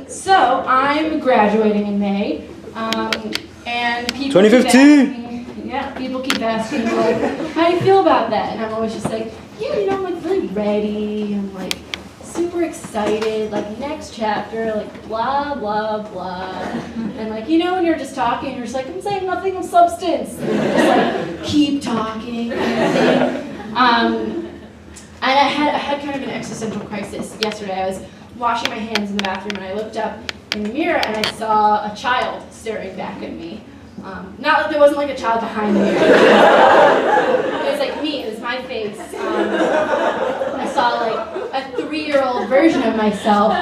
So I'm graduating in May, and people 2015. People keep asking like, how do you feel about that? And I'm always just like, yeah, you know, I'm like really ready. I'm like super excited. Like next chapter, like blah blah blah. And like you know, when you're just talking, you're just like, I'm saying nothing of substance. And you're just like keep talking. And I had kind of an existential crisis yesterday. I was washing my hands in the bathroom and I looked up in the mirror and I saw a child staring back at me. Not that there wasn't like a child behind me. It was like me, it was my face. I saw like a 3-year-old version of myself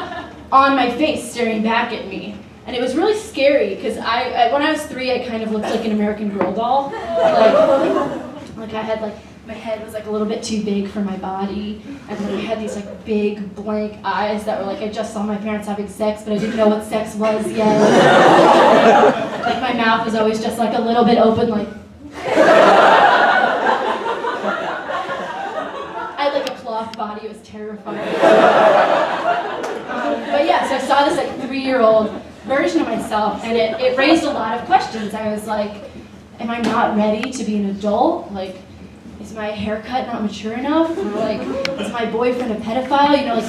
on my face staring back at me. And it was really scary because when I was 3, I kind of looked like an American Girl doll. Like I had like, my head was like a little bit too big for my body, and then I had these like big blank eyes that were like I just saw my parents having sex, but I didn't know what sex was yet. Like my mouth was always just like a little bit open, like. I had like a cloth body. It was terrifying. But yeah, so I saw this like 3-year-old version of myself, and it raised a lot of questions. I was like, am I not ready to be an adult? Like, is my haircut not mature enough? Or like, is my boyfriend a pedophile? You know, like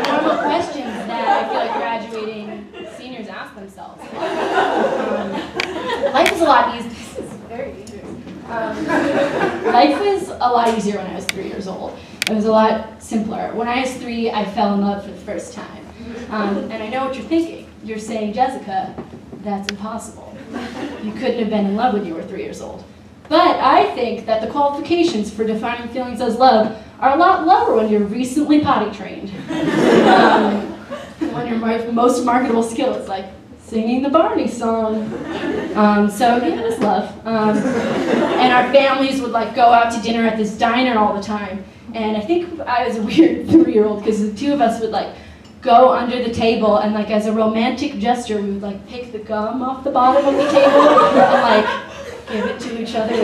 normal questions that I feel like graduating seniors ask themselves. Life is a lot easier. This is very dangerous. Life was a lot easier when I was 3 years old. It was a lot simpler. When I was 3, I fell in love for the first time. And I know what you're thinking. You're saying, Jessica, that's impossible. You couldn't have been in love when you were 3 years old. But I think that the qualifications for defining feelings as love are a lot lower when you're recently potty trained. When your most marketable skill is like singing the Barney song. So yeah, it was love. And our families would like go out to dinner at this diner all the time. And I think I was a weird 3-year-old because the two of us would like go under the table and like as a romantic gesture we would like pick the gum off the bottom of the table and like give it to each other.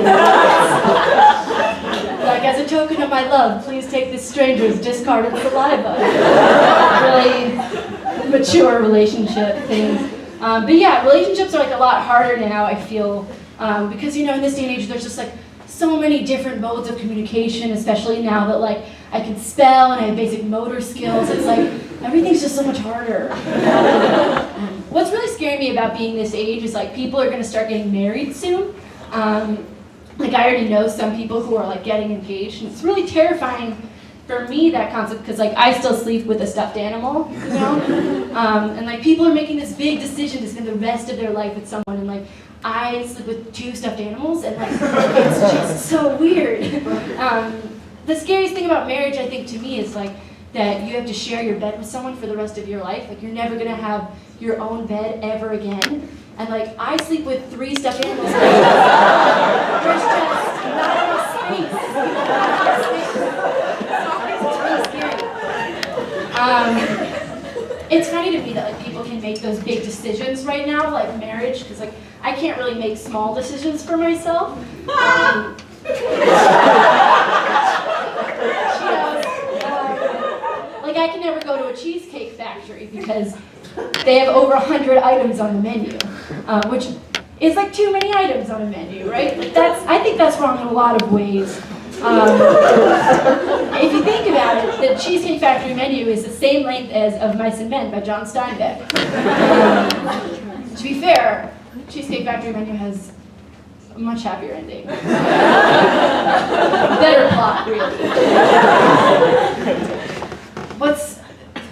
Like, as a token of my love, please take this stranger's discarded saliva. Really mature relationship things. But yeah, relationships are like a lot harder now, I feel, because you know, in this day and age, there's just like so many different modes of communication, especially now that like I can spell and I have basic motor skills. It's like everything's just so much harder. What's really scaring me about being this age is like people are going to start getting married soon. Like I already know some people who are like getting engaged, and it's really terrifying for me, that concept, because like I still sleep with a stuffed animal, you know, and like people are making this big decision to spend the rest of their life with someone, and like I sleep with 2 stuffed animals, and like it's just so weird. The scariest thing about marriage, I think, to me is like that you have to share your bed with someone for the rest of your life. Like you're never gonna have your own bed ever again. And like I sleep with 3 stuffed animals. There's just not enough space. It's really scary. It's funny to me that like people can make those big decisions right now, like marriage, because like I can't really make small decisions for myself. Like I can never go to a cheesecake factory because they have over 100 items on the menu, which is like too many items on a menu, right? Like I think that's wrong in a lot of ways. If you think about it, the Cheesecake Factory menu is the same length as Of Mice and Men by John Steinbeck. To be fair, Cheesecake Factory menu has a much happier ending. Better plot, really. What's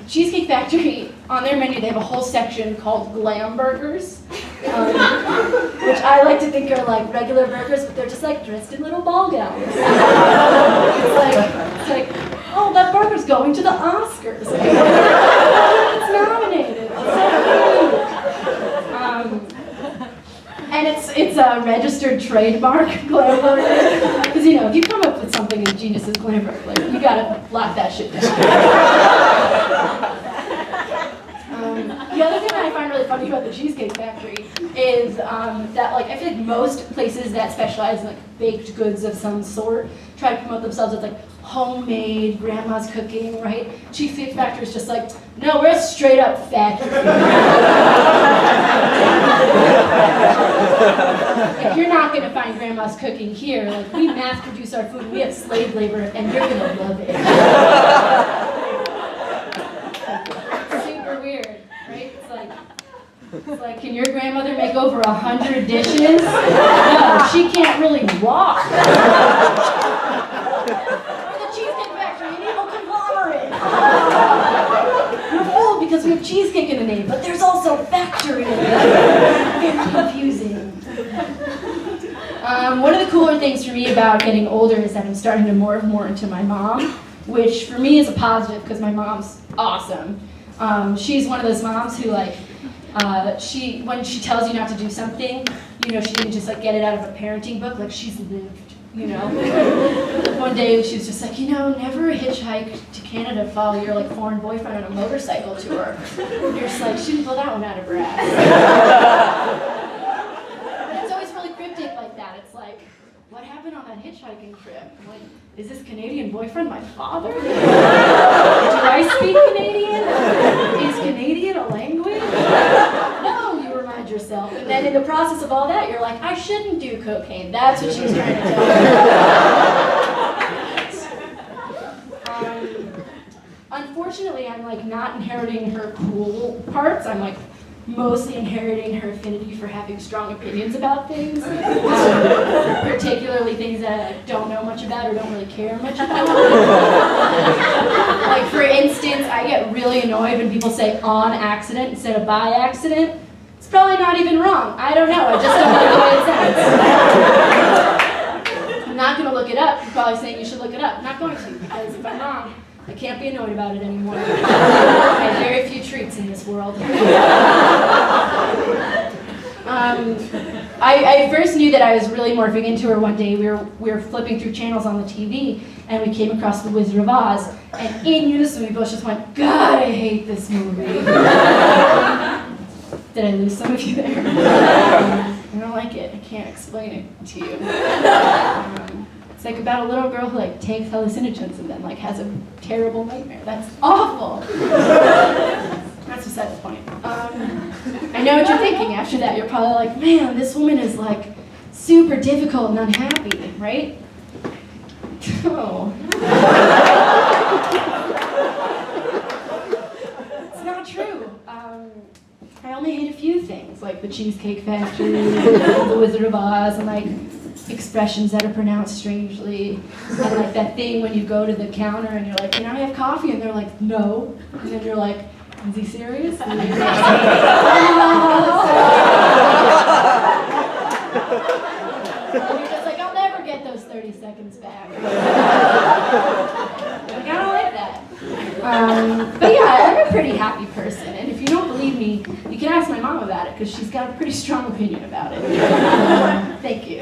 Cheesecake Factory, on their menu, they have a whole section called glam burgers, which I like to think are like regular burgers, but they're just like dressed in little ball gowns. It's like, oh, that burger's going to the Oscars. It's nominated. It's so cute. And it's a registered trademark, glam burger, because you know if you come up with something as genius as glam burger, like you gotta lock that shit down. The other thing that I find really funny about the Cheesecake Factory is that like I feel like most places that specialize in like baked goods of some sort try to promote themselves as like homemade, grandma's cooking, right? Cheesecake Factory is just like, no, we're a straight up factory. Like, you're not gonna find grandma's cooking here. Like, we mass produce our food, we have slave labor, and you're gonna love it. Super weird, right? It's like, can your grandmother make over 100 dishes? No, she can't really walk. You're full because we have cheesecake in the name, but there's also factory in it. Very confusing. One of the cooler things for me about getting older is that I'm starting to morph more into my mom, which for me is a positive because my mom's awesome. She's one of those moms who when she tells you not to do something, you know, she didn't just like get it out of a parenting book, like she's lived. You know, one day she was just like, you know, never hitchhike to Canada to follow your like foreign boyfriend on a motorcycle tour. And you're just like, she didn't pull that one out of her ass. But it's always really cryptic like that. It's like, what happened on that hitchhiking trip? Like, is this Canadian boyfriend my father? Do I speak Canadian? Is Canadian a language? No, you remind yourself. And then in the process of all that, you're like, I shouldn't do cocaine. That's what she was trying to tell me. Unfortunately, I'm like not inheriting her cool parts. I'm like mostly inheriting her affinity for having strong opinions about things, particularly things that I don't know much about or don't really care much about. Like for instance, I get really annoyed when people say on accident instead of by accident. It's probably not even wrong. I don't know. I just don't like the way it sounds. I'm not going to look it up. You're probably saying you should look it up. I'm not going to, because if I'm wrong, I can't be annoyed about it anymore. I have very few treats in this world. I first knew that I was really morphing into her one day. We were flipping through channels on the TV, and we came across The Wizard of Oz, and in unison we both just went, God, I hate this movie. Did I lose some of you there? I don't like it. I can't explain it to you. It's like about a little girl who like takes hallucinogens and then like has a terrible nightmare. That's awful. That's beside the point. I know what you're thinking after that. You're probably like, man, this woman is like super difficult and unhappy, right? Oh. It's not true. I only hate a few things, like the Cheesecake Factory, The Wizard of Oz, and like expressions that are pronounced strangely, and like that thing when you go to the counter and you're like, can I have coffee? And they're like, no. And then you're like, is he serious? And then you're like, and you're just like, I'll never get those 30 seconds back. Like, I don't like that. But yeah, I'm a pretty happy person, and if you don't believe me, you can ask my mom about it, because she's got a pretty strong opinion about it. Thank you.